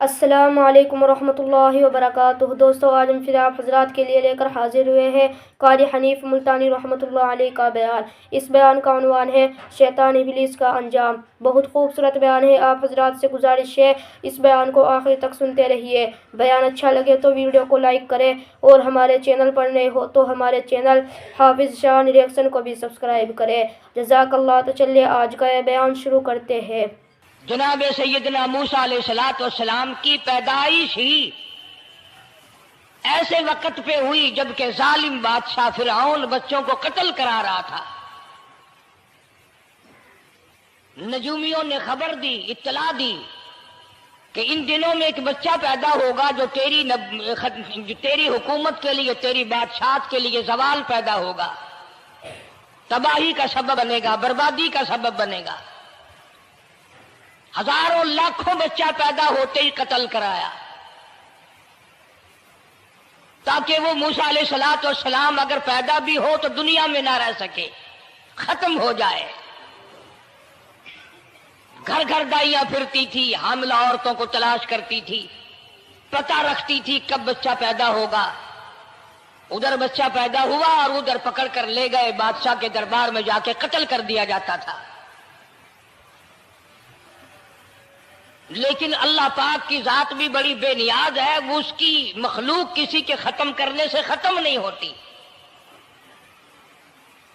السلام علیکم ورحمۃ اللہ وبرکاتہ۔ دوستو، آج ہم پھر آپ حضرات کے لیے لے کر حاضر ہوئے ہیں قاری حنیف ملتانی رحمۃ اللہ علیہ کا بیان۔ اس بیان کا عنوان ہے شیطان ابلیس کا انجام۔ بہت خوبصورت بیان ہے، آپ حضرات سے گزارش ہے اس بیان کو آخر تک سنتے رہیے۔ بیان اچھا لگے تو ویڈیو کو لائک کریں، اور ہمارے چینل پر نئے ہو تو ہمارے چینل حافظ شان ریئیکشن کو بھی سبسکرائب کریں۔ جزاک اللہ۔ تو چلیے آج کا یہ بیان شروع کرتے ہیں۔ جناب سیدنا موسیٰ علیہ السلام کی پیدائش ہی ایسے وقت پہ ہوئی جبکہ ظالم بادشاہ فرعون بچوں کو قتل کرا رہا تھا۔ نجومیوں نے خبر دی، اطلاع دی کہ ان دنوں میں ایک بچہ پیدا ہوگا جو تیری حکومت کے لیے، تیری بادشاہت کے لیے زوال پیدا ہوگا، تباہی کا سبب بنے گا، بربادی کا سبب بنے گا۔ ہزاروں لاکھوں بچہ پیدا ہوتے ہی قتل کرایا تاکہ وہ موسیٰ علیہ السلام اگر پیدا بھی ہو تو دنیا میں نہ رہ سکے، ختم ہو جائے۔ گھر گھر دائیاں پھرتی تھی، حاملہ عورتوں کو تلاش کرتی تھی، پتہ رکھتی تھی کب بچہ پیدا ہوگا۔ ادھر بچہ پیدا ہوا اور ادھر پکڑ کر لے گئے، بادشاہ کے دربار میں جا کے قتل کر دیا جاتا تھا۔ لیکن اللہ پاک کی ذات بھی بڑی بے نیاز ہے، وہ اس کی مخلوق کسی کے ختم کرنے سے ختم نہیں ہوتی،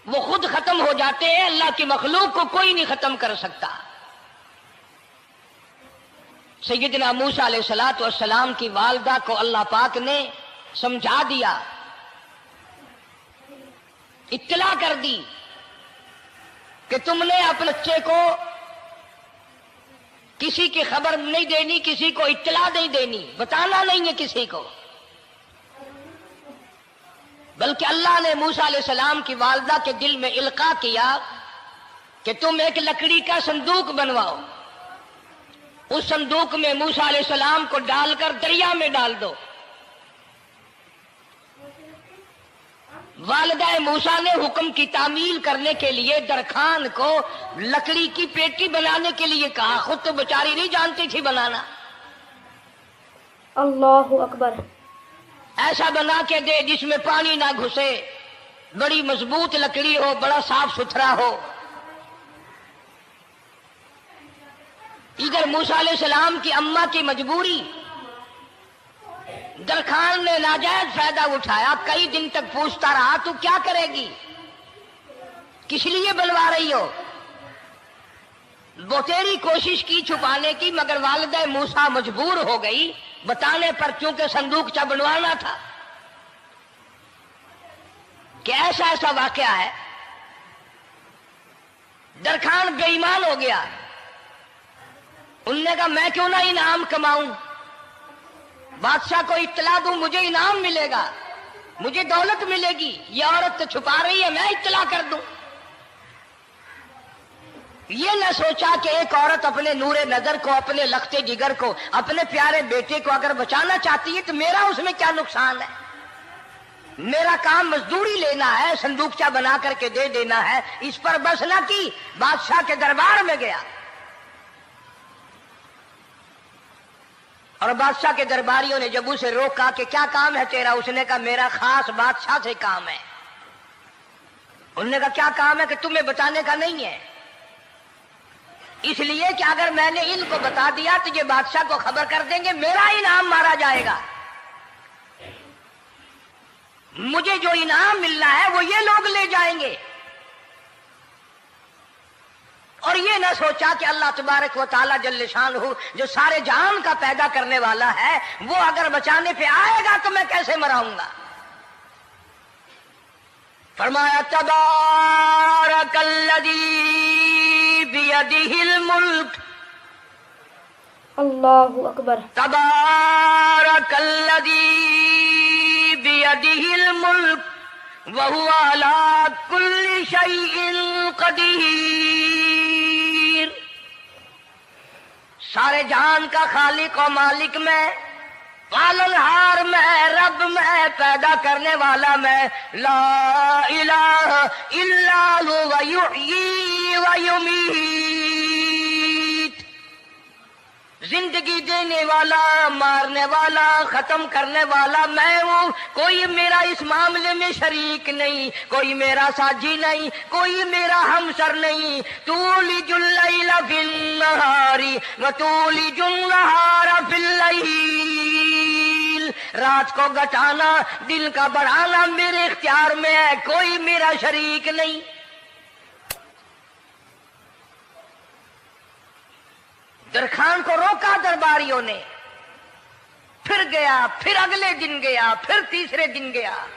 وہ خود ختم ہو جاتے ہیں۔ اللہ کی مخلوق کو کوئی نہیں ختم کر سکتا۔ سیدنا موسیٰ علیہ السلام کی والدہ کو اللہ پاک نے سمجھا دیا، اطلاع کر دی کہ تم نے اپنے بچے کو کسی کی خبر نہیں دینی، کسی کو اطلاع نہیں دینی، بتانا نہیں ہے کسی کو۔ بلکہ اللہ نے موسیٰ علیہ السلام کی والدہ کے دل میں القاء کیا کہ تم ایک لکڑی کا صندوق بنواؤ، اس صندوق میں موسیٰ علیہ السلام کو ڈال کر دریا میں ڈال دو۔ والدہ موسیٰ نے حکم کی تعمیل کرنے کے لیے درخان کو لکڑی کی پیٹی بنانے کے لیے کہا، خود تو بیچاری نہیں جانتی تھی بنانا۔ اللہ اکبر۔ ایسا بنا کے دے جس میں پانی نہ گھسے، بڑی مضبوط لکڑی ہو، بڑا صاف ستھرا ہو۔ ادھر موسیٰ علیہ السلام کی اماں کی مجبوری، درخان نے ناجائز فائدہ اٹھایا، کئی دن تک پوچھتا رہا تو کیا کرے گی، کس لیے بنوا رہی ہو؟ بتیری کوشش کی چھپانے کی، مگر والدہ موسیٰ مجبور ہو گئی بتانے پر، کیونکہ صندوق بنوانا تھا۔ کہ ایسا واقعہ ہے، درخان بے ایمان ہو گیا۔ انہوں نے کہا میں کیوں نہ انعام کماؤں، بادشاہ کو اطلاع دوں، مجھے انعام ملے گا، مجھے دولت ملے گی۔ یہ عورت تو چھپا رہی ہے، میں اطلاع کر دوں۔ یہ نہ سوچا کہ ایک عورت اپنے نور نظر کو، اپنے لخت جگر کو، اپنے پیارے بیٹے کو اگر بچانا چاہتی ہے تو میرا اس میں کیا نقصان ہے؟ میرا کام مزدوری لینا ہے، صندوقچہ بنا کر کے دے دینا ہے۔ اس پر بس نہ کی، بادشاہ کے دربار میں گیا، اور بادشاہ کے درباریوں نے جب اسے روکا کہ کیا کام ہے تیرا، اس نے کہا میرا خاص بادشاہ سے کام ہے۔ انہوں نے کہا کیا کام ہے؟ کہ تمہیں بتانے کا نہیں ہے، اس لیے کہ اگر میں نے ان کو بتا دیا تو یہ بادشاہ کو خبر کر دیں گے، میرا انعام مارا جائے گا، مجھے جو انعام ملنا ہے وہ یہ لوگ لے جائیں گے۔ اور یہ نہ سوچا کہ اللہ تبارک و تعالی جل شانہ جو سارے جہان کا پیدا کرنے والا ہے، وہ اگر بچانے پہ آئے گا تو میں کیسے مراؤں گا۔ فرمایا تبارک الذی بیدہ الملک، اللہ اکبر۔ تبارک الذی بیدہ الملک وہو علی کل شیء قدیر۔ سارے جہان کا خالق و مالک میں، پالنہار میں، رب میں، پیدا کرنے والا میں، لا الہ الا هو یحیی و یمیت۔ जिंदगी देने वाला, मारने वाला, खत्म करने वाला मैं हूँ। कोई मेरा इस मामले में शरीक नहीं, कोई मेरा साझी नहीं, कोई मेरा हमसर नहीं। तूलिजुल लैला फिन नहारी व तूलिजुन नहारा फिल लैल। रात को घटाना, दिन का बढ़ाना मेरे इख्तियार में है, कोई मेरा शरीक नहीं। दरखान को रोका दरबारियों ने, फिर गया, फिर अगले दिन गया, फिर तीसरे दिन गया।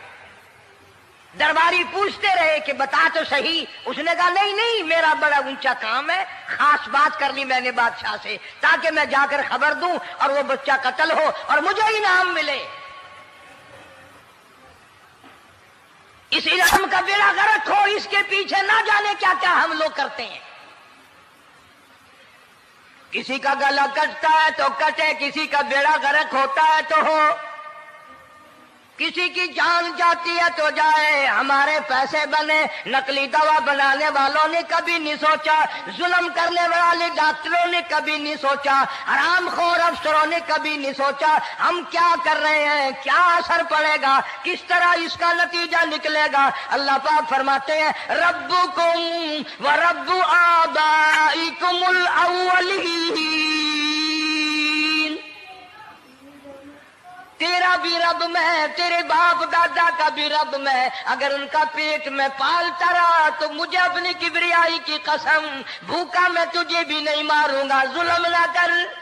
दरबारी पूछते रहे कि बता तो सही। उसने कहा नहीं नहीं, मेरा बड़ा ऊंचा काम है, खास बात कर ली मैंने बादशाह से ताकि मैं जाकर खबर दूं और वो बच्चा कत्ल हो और मुझे इनाम मिले। इस इनाम का बेड़ा गर्क हो, इसके पीछे ना जाने क्या क्या हम लोग करते हैं। किसी का गला कटता है तो कटे, किसी का बेड़ा गर्क होता है तो हो, किसी की जान जाती है तो जाए, हमारे पैसे बने। नकली दवा बनाने वालों ने कभी नहीं सोचा, जुल्म करने वाले डॉक्टरों ने कभी नहीं सोचा, हरामखोर अफसरों ने कभी नहीं सोचा हम क्या कर रहे हैं, क्या असर पड़ेगा, किस तरह इसका नतीजा निकलेगा। अल्लाह पाक फरमाते हैं रब्बुकुम व रब्बु आबाइकुमुल अव्वलीन। तेरा भी रब मैं, तेरे बाप दादा का भी रब मैं। अगर उनका पेट में पालता रहा तो मुझे अपनी किबरियाई की कसम, भूखा मैं तुझे भी नहीं मारूंगा। जुल्म ना कर,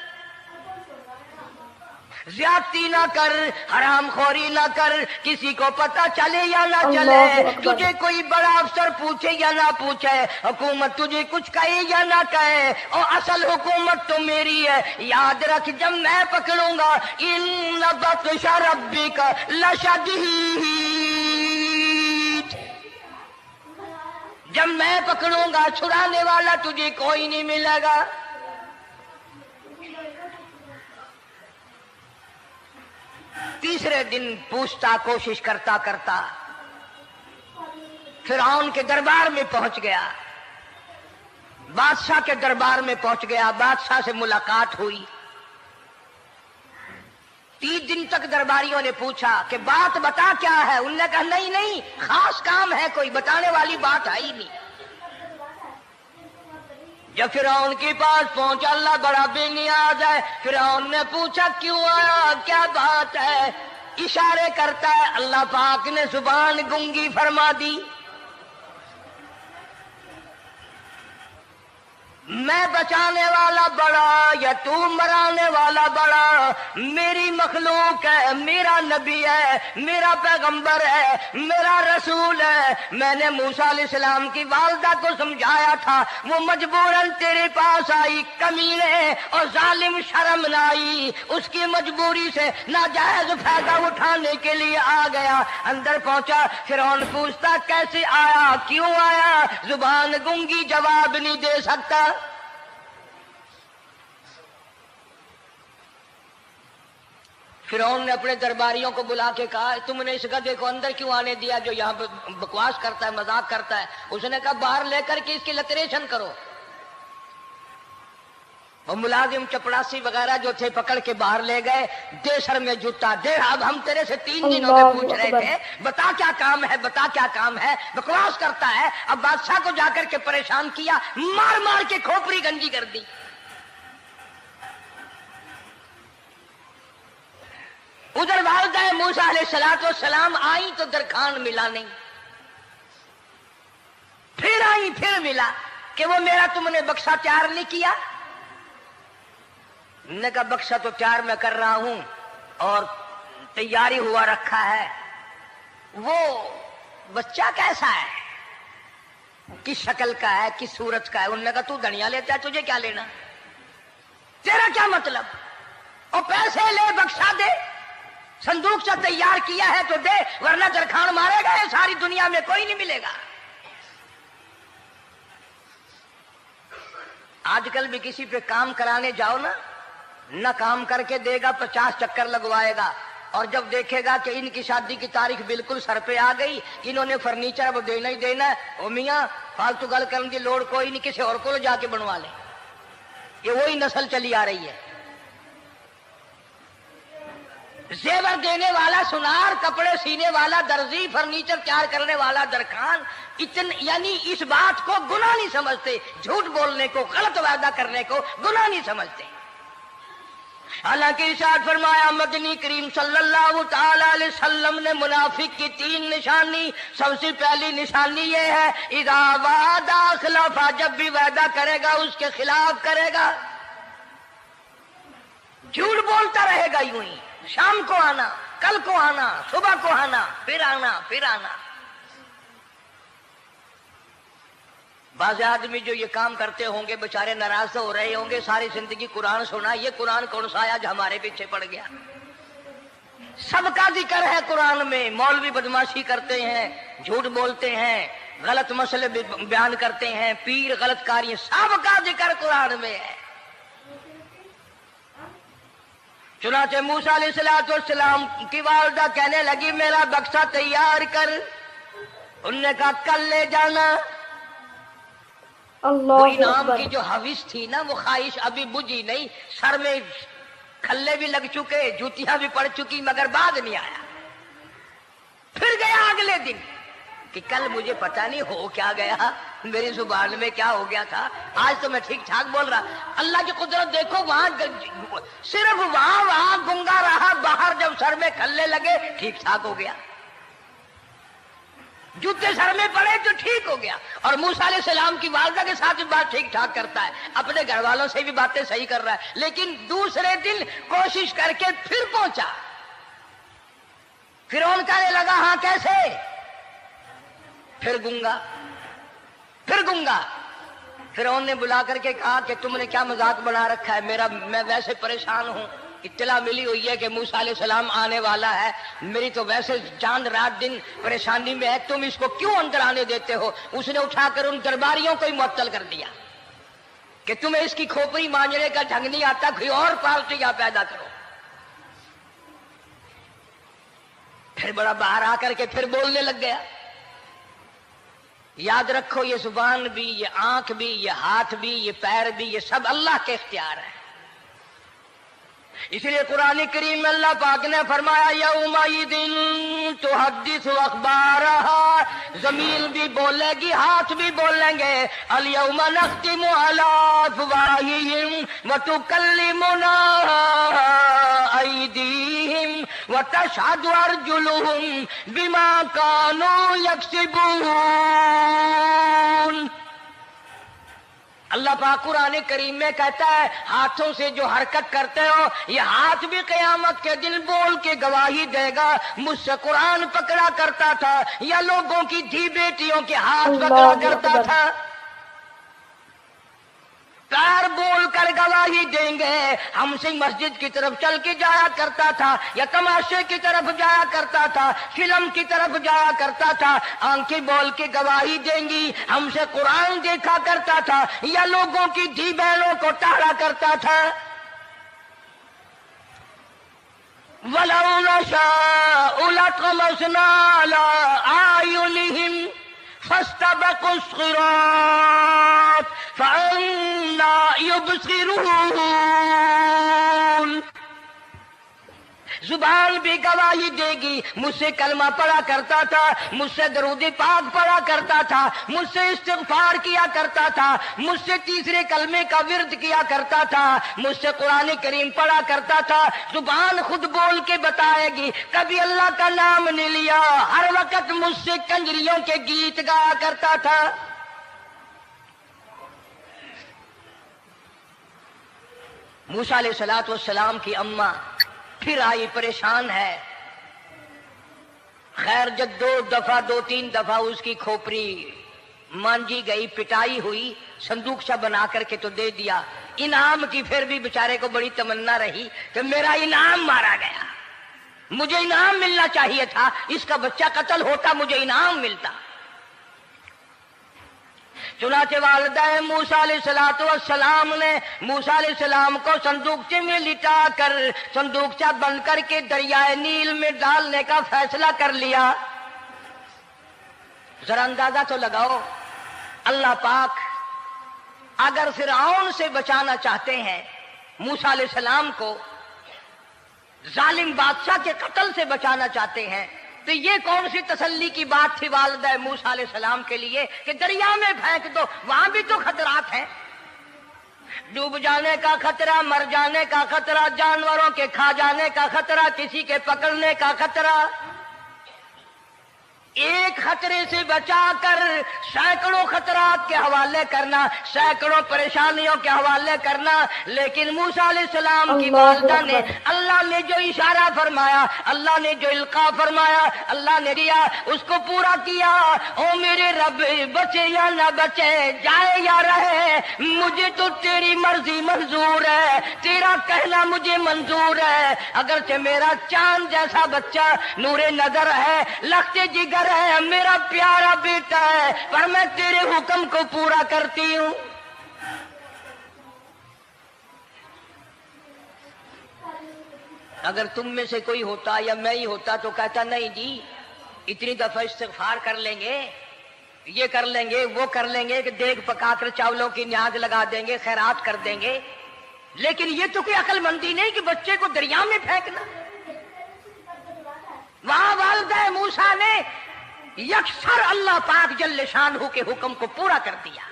ज्यादती ना कर, हरामखोरी ना कर, किसी को पता चले या ना चले, तुझे कोई बड़ा अफसर पूछे या ना पूछे, हुकूमत तुझे कुछ कहे या ना कहे, और असल हुकूमत तो मेरी है। याद रख जब मैं पकड़ूंगा, इन्न बत्शा रब्बिका लशदीद, जब मैं पकड़ूंगा छुड़ाने वाला तुझे कोई नहीं मिलेगा। तीसरे दिन पूछता, कोशिश करता करता फिरौन के दरबार में पहुंच गया, बादशाह के दरबार में पहुंच गया। बादशाह से मुलाकात हुई। 3 दिन तक दरबारियों ने पूछा कि बात बता क्या है। उन्होंने कहा नहीं नहीं, खास काम है, कोई बताने वाली बात है ही नहीं। जब फिरौन के पास पहुंचा, अल्लाह बड़ा बेनियाज है, फिरौन ने पूछा क्यों आया, क्या बात है। इशारे करता है, अल्लाह पाक ने जुबान गुंगी फरमा दी। मैं बचाने वाला बड़ा या तू मराने वाला बड़ा, मेरी मखलूक है, मेरा नबी है, मेरा पैगंबर है, मेरा रसूल है। मैंने मूसा अलैहिस्सलाम की वालदा को समझाया था, वो मजबूरन तेरे पास आई, कमीने और जालिम शर्म न आई, उसकी मजबूरी से नाजायज फायदा उठाने के लिए आ गया। अंदर पहुंचा, फिरौन पूछता कैसे आया, क्यों आया। जुबान गुंगी जवाब नहीं दे सकता। फिरौन ने अपने दरबारियों को बुला के कहा तुमने इस गधे को अंदर क्यों आने दिया जो यहाँ पे बकवास करता है, मजाक करता है। उसने कहा बाहर लेकर के इसकी लतरेशन करो। और मुलाजिम चपड़ासी वगैरह जो थे पकड़ के बाहर ले गए। दे सर में जूता दे। अब हम तेरे से 3 दिनों में पूछ रहे थे बता क्या काम है, बता क्या काम है, बकवास करता है। अब बादशाह को जाकर के परेशान किया, मार मार के खोपड़ी गंजी कर दी। उधर वालिदा मूसा अलैहिस्सलाम आई तो दरखान मिला नहीं, फिर आई फिर मिला कि वो मेरा तुमने बक्सा तैयार नहीं किया। ने कहा बक्सा तो तैयार मैं कर रहा हूं और तैयारी हुआ रखा है। वो बच्चा कैसा है, किस शक्ल का है, किस सूरत का है। उन्होंने कहा तू धनिया लेता है, तुझे क्या लेना, तेरा क्या मतलब। और पैसे ले, बक्सा दे, संदूक से तैयार किया है तो दे, वरना दरखान मारेगा ये सारी दुनिया में कोई नहीं मिलेगा। आजकल भी किसी पे काम कराने जाओ ना काम करके देगा, 50 चक्कर लगवाएगा और जब देखेगा कि इनकी शादी की तारीख बिल्कुल सर पे आ गई, इन्होंने फर्नीचर वो देना ही देना है, ओ मियां फालतू गल करने की लोड़ कोई नहीं, किसी और को जाके बनवा ले। ये वही नस्ल चली आ रही है। जेवर देने वाला सुनार, कपड़े सीने वाला दर्जी, फर्नीचर तैयार करने वाला दरखान, यानी इस बात को गुनाह नहीं समझते, झूठ बोलने को, गलत वादा करने को गुनाह नहीं समझते। हालांकि इरशाद फरमाया मदनी करीम सल्लल्लाहु ताला अलैहि वसल्लम ने मुनाफिक की 3 निशानी, सबसे पहली निशानी ये है इज़ा वादा खिलाफा, जब भी वादा करेगा उसके खिलाफ करेगा, झूठ बोलता रहेगा यूं ही, शाम को आना, कल को आना, सुबह को आना, फिर आना, फिर आना। बाज़ आदमी जो ये काम करते होंगे बेचारे नाराज तो हो रहे होंगे, सारी जिंदगी कुरान सुना, ये कुरान कौन सा आज हमारे पीछे पड़ गया। सबका जिक्र है कुरान में, मौलवी बदमाशी करते हैं, झूठ बोलते हैं, गलत मसले बयान करते हैं, पीर गलत कार्य, सबका जिक्र कुरान में है। चुनाचे मूसा अलैहिस्सलाम की वालिदा कहने लगी मेरा बक्सा तैयार कर, उनने कहा कल ले जाना। वो इनाम की जो हविस थी ना, वो ख्वाहिश अभी बुझी नहीं, सर में खल्ले भी लग चुके, जूतियां भी पड़ चुकी, मगर बाद नहीं आया। फिर गया अगले दिन कि कल मुझे पता नहीं हो क्या गया, मेरी जुबान में क्या हो गया था, आज तो मैं ठीक ठाक बोल रहा। अल्लाह की कुदरत देखो, वहां सिर्फ वहां गुंगा रहा, बाहर जब सर में खल्ले लगे ठीक ठाक हो गया, जूते सर में पड़े तो ठीक हो गया। और मूसा अलैहिस्सलाम की वालिदा के साथ भी बात ठीक ठाक करता है, अपने घर वालों से भी बातें सही कर रहा है, लेकिन दूसरे दिन कोशिश करके फिर पहुंचा। फिरौन कहने लगा हाँ कैसे, फिर गूंगा, फिर गूंगा। फिरौन ने बुला करके कहा कि तुमने क्या मजाक बना रखा है, मैं वैसे परेशान हूं, इत्तला मिली हुई है कि मूसा अलैहिस्सलाम आने वाला है, मेरी तो वैसे चांद रात दिन परेशानी में है, तुम इसको क्यों अंदर आने देते हो। उसने उठाकर उन दरबारियों को ही मुअत्तल कर दिया कि तुम्हें इसकी खोपड़ी मांझने का ढंग नहीं आता, कोई और पार्टियां पैदा करो। फिर बड़ा बाहर आकर के फिर बोलने लग गया। याद रखो ये जुबान भी, ये आंख भी, ये हाथ भी, ये पैर भी, ये सब अल्लाह के इख्तियार है। इसलिए कुरान करीम में अल्लाह पाक ने फरमाया यौमइदिन तुहद्दिसु अखबारहा, जमीन भी बोलेगी, हाथ भी बोलेंगे। अल यौमा नख्तिमु अला अफवाहिहिम व तुकल्लिमुना अयदीहिम व तशहदु अर्जुलुहुम बिमा कानू यक्सिबून। अल्लाह पाक कुरान करीम में कहता है हाथों से जो हरकत करते हो, ये हाथ भी क़यामत के दिन बोल के गवाही देगा, मुझसे कुरान पकड़ा करता था या लोगों की धी बेटियों के हाथ पकड़ा करता था। पैर बोल कर गवाही देंगे, हमसे मस्जिद की तरफ चल के जाया करता था या तमाशे की तरफ जाया करता था, फिल्म की तरफ जाया करता था, आंखें बोल के गवाही देंगी, हमसे कुरान देखा करता था या लोगों की धी बहनों को टाड़ा करता था। वलौ नशाउ लतमसना अला आयुनिहिम फस्तबकुस सिरात फअन्ना युबसिरून। जुबान भी गवाही देगी, मुझसे कलमा पढ़ा करता था, मुझसे दरूद पाक पढ़ा करता था, मुझसे इस्तिग़फ़ार किया करता था, मुझसे तीसरे कलमे का विर्द किया करता था, मुझसे कुरान करीम पढ़ा करता था। जुबान खुद बोल के बताएगी, कभी अल्लाह का नाम नहीं लिया, हर वक्त मुझसे कंजरियों के गीत गाया करता था। मूसा अलैहिस्सलातु वस्सलाम की अम्मा फिर आई, परेशान है। खैर जब दो तीन दफा उसकी खोपड़ी मांझी गई, पिटाई हुई, संदूक सा बना करके तो दे दिया। इनाम की फिर भी बेचारे को बड़ी तमन्ना रही कि मेरा इनाम मारा गया, मुझे इनाम मिलना चाहिए था, इसका बच्चा कत्ल होता, मुझे इनाम मिलता। चुनाचे वालिदा मूसा अलैहिस्सलाम ने मूसा अलैहिस्सलाम को संदूकचे में लिटा कर संदूकचा बंद करके दरियाए नील में डालने का फैसला कर लिया। जरा अंदाजा तो लगाओ, अल्लाह पाक अगर फिरऔन से बचाना चाहते हैं मूसा अलैहिस्सलाम को, जालिम बादशाह के कत्ल से बचाना चाहते हैं, तो ये कौन सी तसल्ली की बात थी वालिदा मूसा अलैहिस्सलाम के लिए कि दरिया में फेंक दो, वहां भी तो खतरात हैं, डूब जाने का खतरा, मर जाने का खतरा, जानवरों के खा जाने का खतरा, किसी के पकड़ने का खतरा। एक खतरे से बचाकर सैकड़ों खतरात के हवाले करना, सैकड़ों परेशानियों के हवाले करना। लेकिन मूसा अलैहिस्सलाम की वालिदा ने, अल्लाह ने जो इशारा फरमाया, अल्लाह ने जो इल्का फरमाया, अल्लाह ने दिया, उसको पूरा किया। ओ मेरे रब, बचे या न बचे, जाए या रहे, मुझे तो तेरी मर्जी मंजूर है, तेरा कहना मुझे मंजूर है। अगरचे मेरा चांद जैसा बच्चा नूरे नजर है, लखते जिगर है, मेरा प्यारा बेटा है, पर मैं तेरे हुक्म को पूरा करती हूं। अगर तुम में से कोई होता या मैं ही होता तो कहता नहीं जी, इतनी दफा इस्तिग़फ़ार कर लेंगे, ये कर लेंगे, वो कर लेंगे, कि देग पकाकर चावलों की न्याज लगा देंगे, खैरात कर देंगे। लेकिन ये तो कोई अक्लमंदी नहीं कि बच्चे को दरिया में फेंकना। वहां वालिदा मूसा ने यकसर अल्लाह पाक जल्ले शानहू के हुक्म को पूरा कर दिया,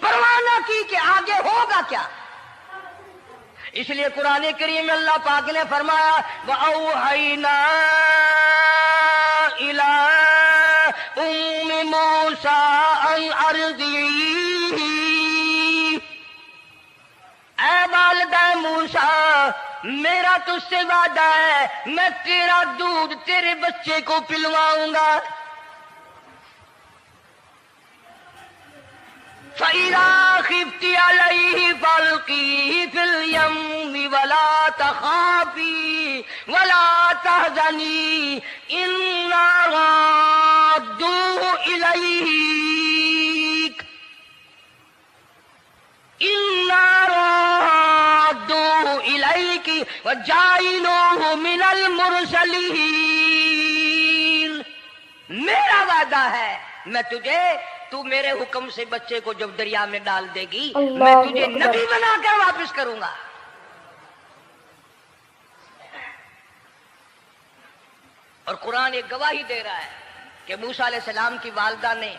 परवाह न की कि आगे होगा क्या। इसलिए कुरान करीम में अल्लाह पाक ने फरमाया, वअौहैना इला उम्मी मूसा अन अर्ज़ीही, ऐ वालिदा मूसा, मेरा तुझसे वादा है, मैं तेरा दूध तेरे बच्चे को पिलवाऊंगा। फ़इज़ा ख़िफ़्ती अलैहि फ़अल्क़ीही फ़िल यम्मि वला तख़ाफ़ी वला तहज़नी इन्ना राद्दूहु इलैक, इन्ना राद्दूहु इलैकी वजाइलूहु मिनल मुरसलीन। मेरा वादा है, मैं तुझे, तू मेरे हुक्म से बच्चे को जब दरिया में डाल देगी, मैं तुझे नबी बनाकर वापस करूंगा। और कुरान एक गवाही दे रहा है कि मूसा अलैहिस्सलाम की वालिदा ने,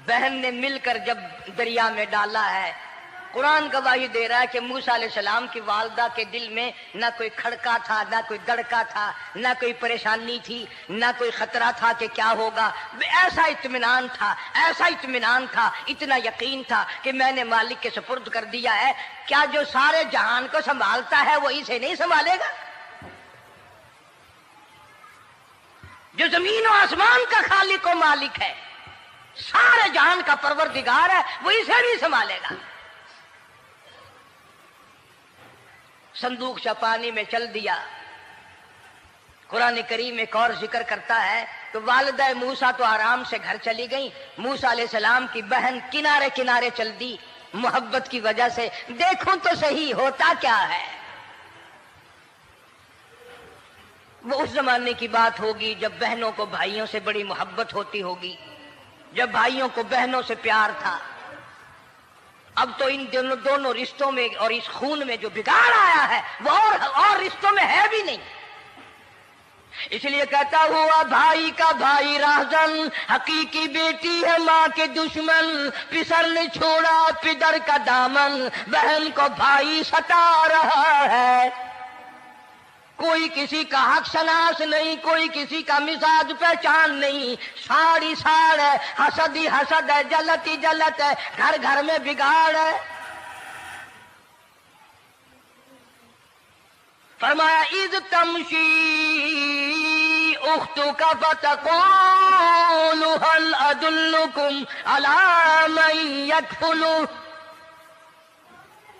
बहन ने मिलकर जब दरिया में डाला है, कुरान गवाही दे रहा है कि मूसा अलैहिस्सलाम की वालिदा के दिल में ना कोई खड़का था, ना कोई दड़का था, ना कोई परेशानी थी, ना कोई खतरा था कि क्या होगा। ऐसा इत्मीनान था, ऐसा इत्मीनान था, इतना यकीन था कि मैंने मालिक के सुपुर्द कर दिया है। क्या जो सारे जहान को संभालता है वो इसे नहीं संभालेगा? जो जमीन और आसमान का खालिक और मालिक है, सारे जहान का परवरदिगार है, वो इसे भी संभालेगा। संदूक सा पानी में चल दिया। कुरान करीम एक और जिक्र करता है, तो वालिदा मूसा तो आराम से घर चली गई, मूसा अलैहिस्सलाम की बहन किनारे किनारे चल दी मोहब्बत की वजह से। देखूं तो सही होता क्या है। वो उस जमाने की बात होगी जब बहनों को भाइयों से बड़ी मोहब्बत होती होगी, जब भाइयों को बहनों से प्यार था। अब तो इन दोनों रिश्तों में और इस खून में जो बिगाड़ आया है वो और रिश्तों में है भी नहीं। इसलिए कहता हुआ भाई का भाई राहजन, हकीकी बेटी है माँ के दुश्मन, पिसर ने छोड़ा पिदर का दामन, बहन को भाई सता रहा है। कोई किसी का हक शनास नहीं, कोई किसी का मिजाज पहचान नहीं, साड़ी साड़ है, हसद ही हसद है, जलत ही जलत है, घर घर में बिगाड़ है। फरमाया इज़ तमशी उख्तुका फतक़ूलु हल अदुल्लुकुम अला मन यकफुलु।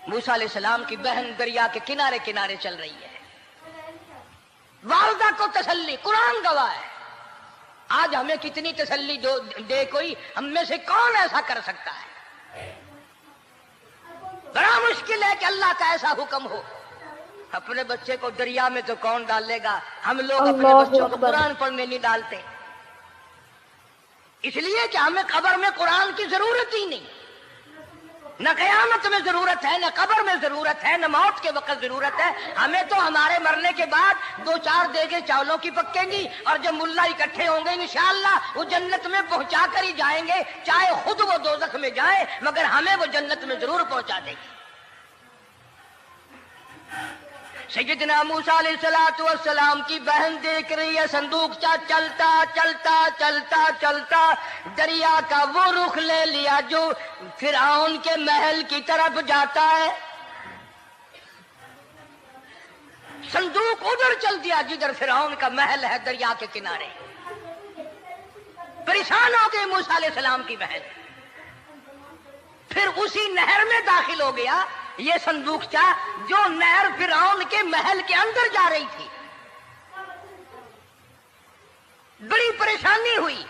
मूसा अलैहिस्सलाम की बहन दरिया के किनारे किनारे चल रही है, वालिदा को तसल्ली, कुरान गवाह है। आज हमें कितनी तसल्ली दे कोई, हम में से कौन ऐसा कर सकता है? बड़ा मुश्किल है कि अल्लाह का ऐसा हुक्म हो। अपने बच्चे को दरिया में तो कौन डालेगा? हम लोग अपने बच्चों को कुरान पढ़ने नहीं डालते, इसलिए कि हमें कब्र में कुरान की जरूरत ही नहीं। نہ قیامت میں ضرورت ہے، نہ قبر میں ضرورت ہے، نہ موت کے وقت ضرورت ہے. ہمیں تو ہمارے مرنے کے بعد 2-4 دیگیں چاولوں کی پکیں گی اور جب ملا اکٹھے ہوں گے انشاءاللہ وہ جنت میں پہنچا کر ہی جائیں گے، چاہے خود وہ دوزخ میں جائیں مگر ہمیں وہ جنت میں ضرور پہنچا دیں گے. سیدنا موسیٰ علیہ السلام کی بہن دیکھ رہی ہے صندوقچہ چلتا چلتا چلتا چلتا دریا کا وہ رخ لے لیا جو فرعون کے محل کی طرف جاتا ہے. صندوق ادھر چل دیا جدھر فرعون کا محل ہے دریا کے کنارے. پریشان ہو گئی موسیٰ علیہ السلام کی بہن. پھر اسی نہر میں داخل ہو گیا یہ صندوقچہ جو نہر فرعون کے محل کے اندر جا رہی تھی. بڑی پریشانی ہوئی.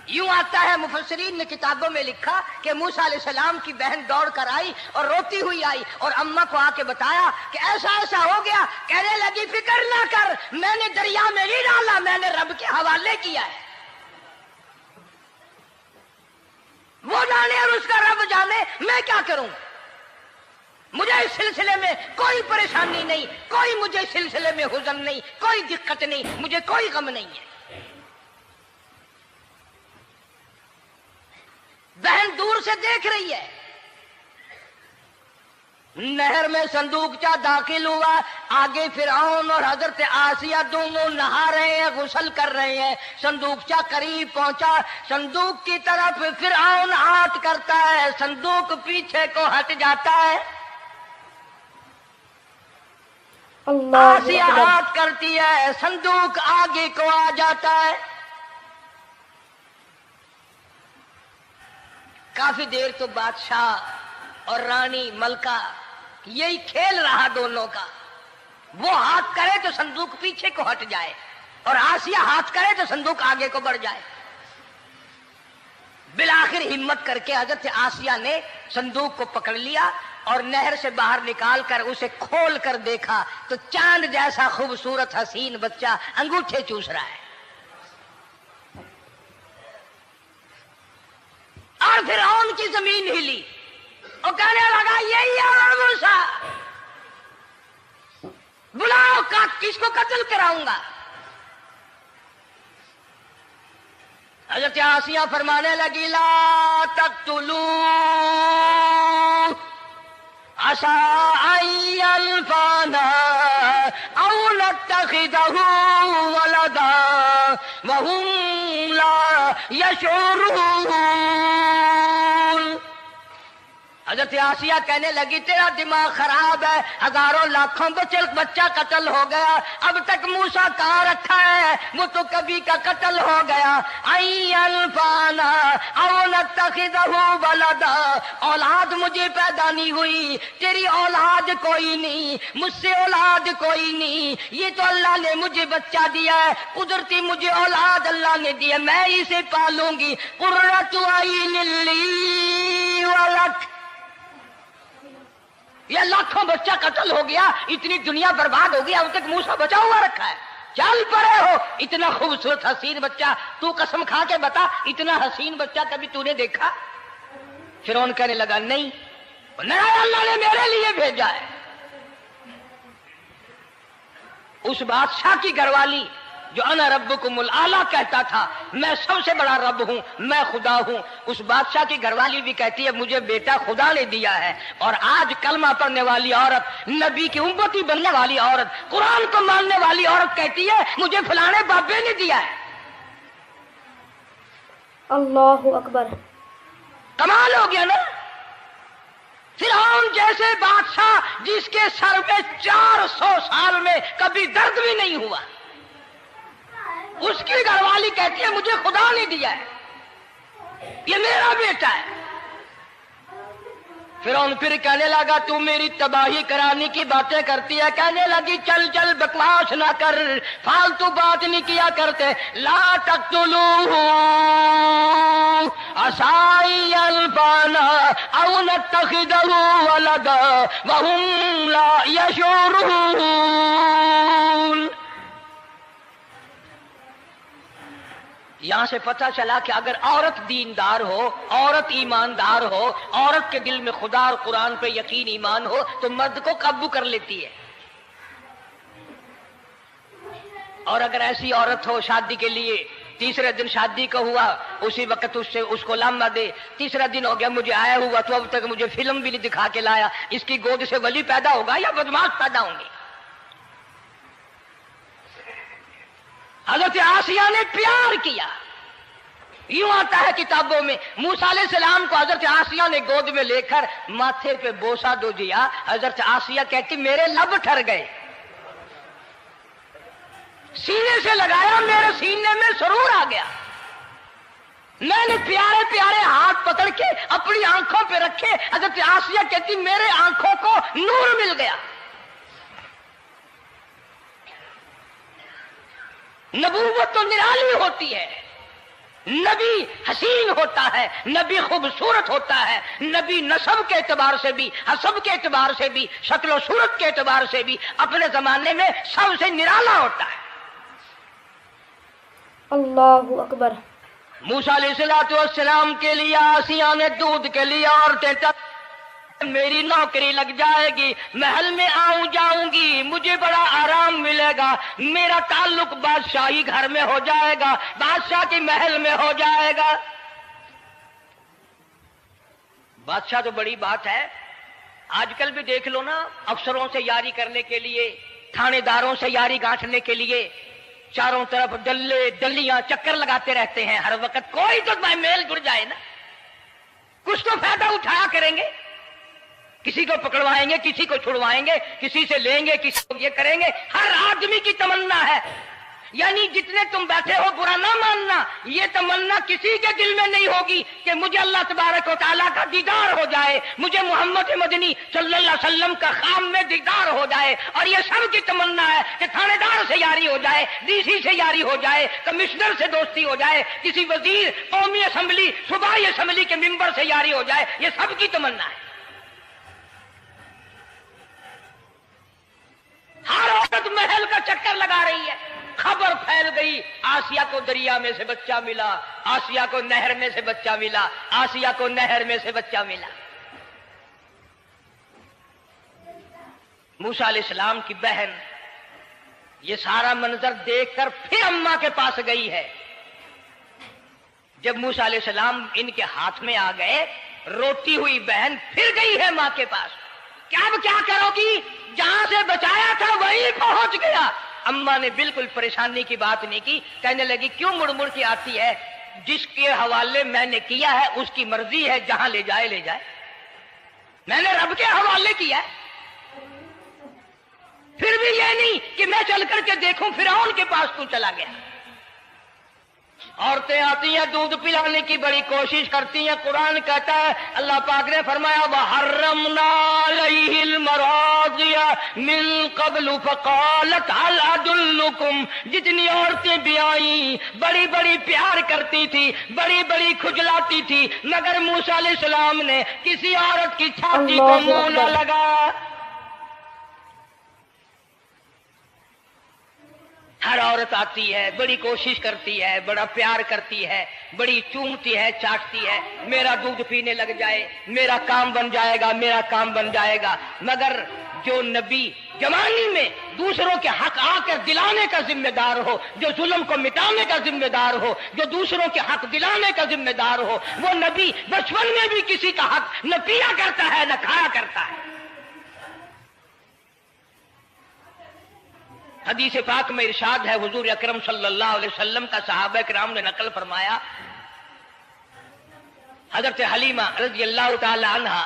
یوں آتا ہے مفسرین نے کتابوں میں لکھا کہ موسیٰ علیہ السلام کی بہن دوڑ کر آئی اور روتی ہوئی آئی اور اماں کو آ کے بتایا کہ ایسا ایسا ہو گیا. کہنے لگی فکر نہ کر، میں نے دریا میں نہیں ڈالا، میں نے رب کے حوالے کیا ہے. وہ جانے اور اس کا رب جانے، میں کیا کروں. مجھے اس سلسلے میں کوئی پریشانی نہیں، کوئی مجھے اس سلسلے میں حزن نہیں، کوئی دقت نہیں، مجھے کوئی غم نہیں ہے. بہن دور سے دیکھ رہی ہے. نہر میں صندوقچہ داخل ہوا، آگے فرعون اور حضرت آسیہ دونوں نہا رہے ہیں، غسل کر رہے ہیں. صندوقچہ قریب پہنچا، صندوق کی طرف فرعون ہاتھ کرتا ہے، صندوق پیچھے کو ہٹ جاتا ہے. آسیہ ہاتھ کرتی ہے، صندوق آگے کو آ جاتا ہے. کافی دیر تو بادشاہ اور رانی ملکہ یہی کھیل رہا دونوں کا. وہ ہاتھ کرے تو صندوق پیچھے کو ہٹ جائے اور آسیہ ہاتھ کرے تو صندوق آگے کو بڑھ جائے. بالآخر ہمت کر کے حضرت آسیہ نے صندوق کو پکڑ لیا اور نہر سے باہر نکال کر اسے کھول کر دیکھا تو چاند جیسا خوبصورت حسین بچہ انگوٹھے چوس رہا ہے. اور فرعون کی زمین ہلی اور کہنے لگا یہی ہے موسیٰ، بلاؤ کس کو قتل کراؤں گا. حضرت آسیہ فرمانے لگی لا تقتلوا عسى أن ينفعنا أو نتخذه ولدا وهم لا يشعرون. حضرت آسیہ کہنے لگی تیرا دماغ خراب ہے، ہزاروں لاکھوں بچہ قتل ہو گیا، اب تک موسیٰ کہاں رکھا ہے، وہ تو کبھی کا قتل ہو گیا. الفانا او نتخذہ ولدا، اولاد مجھے پیدا نہیں ہوئی، تیری اولاد کوئی نہیں، مجھ سے اولاد کوئی نہیں، یہ تو اللہ نے مجھے بچہ دیا ہے، قدرتی مجھے اولاد اللہ نے دیا، میں اسے پالوں گی. قرۃ عین لی ولک، یہ لاکھوں بچہ قتل ہو گیا، اتنی دنیا برباد ہو گیا، اب تک موسیٰ بچا ہوا رکھا ہے. چل پڑے ہو، اتنا خوبصورت حسین بچہ، تو قسم کھا کے بتا اتنا حسین بچہ کبھی تو نے دیکھا؟ فرعون کہنے لگا نہیں، اللہ نے میرے لیے بھیجا ہے. اس بادشاہ کی گھر والی جو انا ربکم الاعلی کہتا تھا، میں سب سے بڑا رب ہوں، میں خدا ہوں، اس بادشاہ کی گھر والی بھی کہتی ہے مجھے بیٹا خدا نے دیا ہے. اور آج کلمہ پڑھنے والی عورت، نبی کی امتی بننے والی عورت، قرآن کو ماننے والی عورت کہتی ہے مجھے فلانے بابے نے دیا ہے. اللہ اکبر. کمال ہو گیا نا. فرعون جیسے بادشاہ جس کے سر میں 400 سال میں کبھی درد بھی نہیں ہوا، اس کی گھر والی کہتی ہے مجھے خدا نے دیا ہے، یہ میرا بیٹا ہے. فرعون پھر کہنے لگا تو میری تباہی کرانے کی باتیں کرتی ہے. کہنے لگی چل چل بکواس نہ کر، فالتو بات نہیں کیا کرتے. لا تقتلوہ عسى ينفعنا او نتخذہ ولدا وهم لا يشعرون. जहां से पता चला कि अगर औरत दीनदार हो, औरत ईमानदार हो, औरत के दिल में खुदा और कुरान पे यकीन ईमान हो तो मर्द को काबू कर लेती है। और अगर ऐसी औरत हो शादी के लिए, तीसरे दिन शादी का हुआ, उसी वक्त उसको लामा दे, तीसरा दिन हो गया मुझे आया हुआ तो अब तक मुझे फिल्म भी नहीं दिखा के लाया, इसकी गोद से वली पैदा होगा या बदमाश पैदा होंगे? हजरत आसिया ने प्यार किया। यूं आता है किताबों में, मूसा अलैहिस्सलाम को हजरत आसिया ने गोद में लेकर माथे पे बोसा दो दिया। हजरत आसिया कहती मेरे लब ठर गए, सीने से लगाया, मेरे सीने में सुरूर आ गया। मैंने प्यारे प्यारे हाथ पकड़ के अपनी आंखों पे रखे। हजरत आसिया कहती मेरे आंखों को नूर मिल गया। नबूवत तो निराली होती है, नबी हसीन होता है, नबी खूबसूरत होता है, नबी नसब के एतबार से भी, हसब के एतबार से भी, शक्ल सूरत के एतबार से भी अपने जमाने में सबसे निराला होता है। अल्लाहु अकबर। मूसा अलैहिस्सलाम के लिए आसिया ने दूध के लिए औरतें तक मेरी नौकरी लग जाएगी, महल में आऊं जाऊंगी, मुझे बड़ा आराम मिलेगा, मेरा ताल्लुक बादशाही घर में हो जाएगा, बादशाह की महल में हो जाएगा। बादशाह तो बड़ी बात है, आजकल भी देख लो ना, अफसरों से यारी करने के लिए, थानेदारों से यारी गांठने के लिए चारों तरफ डल्ले डल्लियां चक्कर लगाते रहते हैं हर वक्त। कोई तो मेल जुड़ जाए ना, कुछ तो फायदा उठाया करेंगे, किसी को पकड़वाएंगे, किसी को छुड़वाएंगे, किसी से लेंगे, किसी को ये करेंगे। हर आदमी की तमन्ना है, यानी जितने तुम बैठे हो बुरा ना मानना, ये तमन्ना किसी के दिल में नहीं होगी कि मुझे अल्लाह तबारक व तआला का दीदार हो जाए, मुझे मोहम्मद मदनी सल्लल्लाहु अलैहि वसल्लम का खाम में दीदार हो जाए। और ये सब की तमन्ना है कि थानेदार से यारी हो जाए, डीसी से यारी हो जाए, कमिश्नर से दोस्ती हो जाए, किसी वजीर, कौमी असेंबली, सूबाई असेंबली के मेंबर से यारी हो जाए। ये सब की तमन्ना है। हर औरत महल का चक्कर लगा रही है। खबर फैल गई, आसिया को दरिया में से बच्चा मिला, आसिया को नहर में से बच्चा मिला, आसिया को नहर में से बच्चा मिला। मूसा अलैहिस्सलाम की बहन ये सारा मंजर देखकर फिर अम्मा के पास गई है। जब मूसा अलैहिस्सलाम इनके हाथ में आ गए, रोती हुई बहन फिर गई है मां के पास। क्या करोगी? जहां से बचाया था वहीं पहुंच गया। अम्मा ने बिल्कुल परेशानी की बात नहीं की, कहने लगी क्यों मुड़ मुड़ के आती है, जिसके हवाले मैंने किया है उसकी मर्जी है, जहां ले जाए ले जाए, मैंने रब के हवाले किया है। फिर भी ये नहीं कि मैं चल करके देखूं फिरौन के पास तू चला गया। औरतें आती हैं, दूध पिलाने की बड़ी कोशिश करती हैं। कुरान कहता है, अल्लाह पाक ने फरमाया वहर्रमना अलैहिल मराज़िया मिन क़ब्लु फ़क़ालत हल अदुल्लुकुम। जितनी औरतें भी आई बड़ी बड़ी प्यार करती थी, बड़ी बड़ी खुजलाती थी, मगर मूसा अलैहिस्सलाम ने किसी औरत की छाती को मुंह न लगाया। हर औरत आती है, बड़ी कोशिश करती है, बड़ा प्यार करती है, बड़ी चूमती है, चाटती है, मेरा दूध पीने लग जाए, मेरा काम बन जाएगा, मेरा काम बन जाएगा। मगर जो नबी जवानी में दूसरों के हक आकर दिलाने का जिम्मेदार हो, जो जुल्म को मिटाने का जिम्मेदार हो, जो दूसरों के हक दिलाने का जिम्मेदार हो, वो नबी बचपन में भी किसी का हक न पिया करता है न खाया करता है। हदीस पाक में इरशाद है, हुजूर अकरम सल्लल्लाहु अलैहि वसल्लम का सहाबा किराम ने नकल फरमाया, हजरत हलीमा रज़ियल्लाहु ताला अन्हा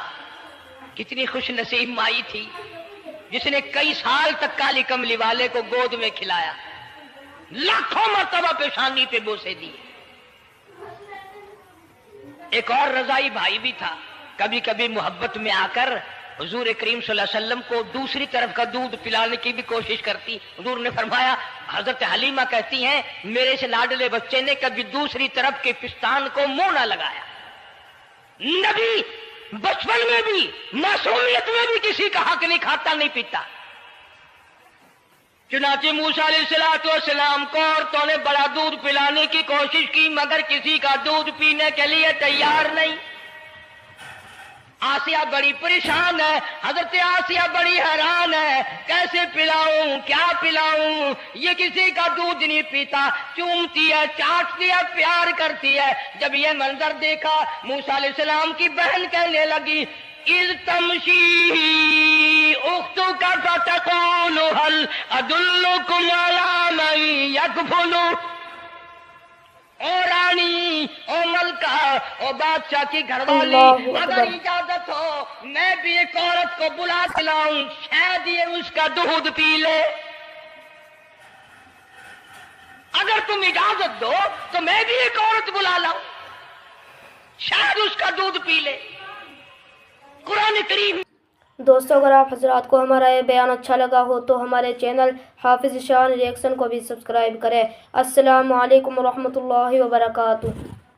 कितनी खुश नसीब माई थी जिसने कई साल तक काली कमली वाले को गोद में खिलाया, लाखों मर्तबा पेशानी पे बोसे दिए। एक और रजाई भाई भी था, कभी कभी मोहब्बत में आकर हुजूर करीम सल्लल्लाहु अलैहि वसल्लम को दूसरी तरफ का दूध पिलाने की भी कोशिश करती। हुजूर ने फरमाया, हजरत हलीमा कहती हैं, मेरे से लाडले बच्चे ने कभी दूसरी तरफ के पिस्तान को मुंह ना लगाया। नबी बचपन में भी, मासूमियत में भी किसी का हक नहीं खाता नहीं पीता। चुनाचे मूसा अलैहिस्सलाम को औरतों ने बड़ा दूध पिलाने की कोशिश की, मगर किसी का दूध पीने के लिए तैयार नहीं। आसिया बड़ी परेशान है, हजरत आसिया बड़ी हैरान है, कैसे पिलाऊं, क्या पिलाऊं, ये किसी का दूध नहीं पीता, चूमती है, चाटती है, प्यार करती है। जब ये मंजर देखा, मूसा अलैहिस्सलाम की बहन कहने लगी, इज़ तमशी उख्तुका फतक़ूलु हल अदुल्लुकुम अला मन यकफुलु। ओ रानी, ओ मलका, ओ बादशाह की घरवाली, अगर इजाजत हो मैं भी एक औरत को बुला के लाऊं, शायद ये उसका दूध पी ले। अगर तुम इजाजत दो तो मैं भी एक औरत बुला लाऊं, शायद उसका दूध पी ले। कुरान करीम। दोस्तों, अगर आप हजरात को हमारा ये बयान अच्छा लगा हो तो हमारे चैनल हाफिज़ शान रिएक्शन को भी सब्सक्राइब करें। अस्सलामु अलैकुम रहमतुल्लाहि व बरकातुहू।